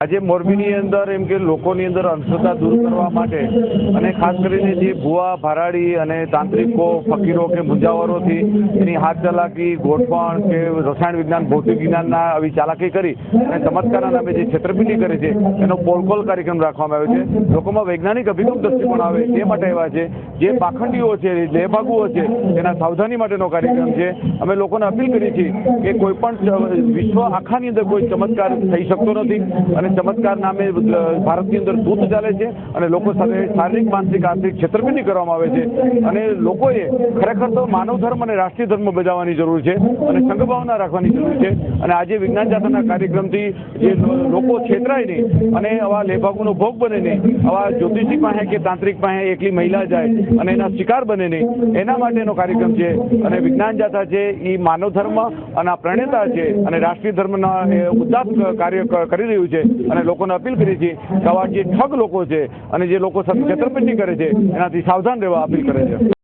આજે મોરબીની અંદર એમ કે લોકોની અંદર અંધશ્રદ્ધા દૂર કરવા માટે અને ખાસ કરીને જે ભુવા ભરાડી અને તાંત્રિકો ફકીરો કે મુંજાવરોથી એની હાથ ચલાકી ગોઠવણ કે રસાયણ વિજ્ઞાન ભૌતિક વિજ્ઞાનના આવી ચાલાકી કરી અને ચમત્કારના નામે જે છેતરપિંડી કરે છે એનો પોલકોલ કાર્યક્રમ રાખવામાં આવ્યો છે। લોકોમાં વૈજ્ઞાનિક અભિગમ દ્રષ્ટિકોણ આવે તે માટે આવ્યા છે। જે પાખંડીઓ છે લેભાગુઓ છે તેના સાવધાની માટેનો કાર્યક્રમ છે। અમે લોકોને અપીલ કરી છે કે કોઈ પણ વિશ્વ આખાની અંદર કોઈ ચમત્કાર થઈ શકતો નથી અને ચમત્કાર નામે ભારતની અંદર દૂત ચાલે છે અને લોકો સાથે શારીરિક માનસિક આર્થિક છેતરપિંડી કરવામાં આવે છે અને લોકોએ ખરેખર તો માનવ ધર્મ અને રાષ્ટ્રીય ધર્મ બજાવવાની જરૂર છે અને સંઘભાવના રાખવાની જરૂર છે અને આજે વિજ્ઞાન જાથાના કાર્યક્રમથી જે લોકો છેતરાય નહીં અને આવા લેભાગુનો ભોગ બને નહીં, આવા જ્યોતિષી પાસે કે તાંત્રિક પાસે એકલી મહિલા જાય અને એના શિકાર બને નહીં, એના માટેનો કાર્યક્રમ છે। અને વિજ્ઞાન જાથા છે એ માનવ ધર્મ અને પ્રણેતા છે અને રાષ્ટ્રીય ધર્મના ઉદાત્ત કાર્ય કરી રહ્યું છે અને લોકોને અપીલ કરી છે કે આવા જે ઠગ લોકો છે અને જે લોકો સાથે છેતરપિંડી કરે છે એનાથી સાવધાન રહેવા અપીલ કરે છે।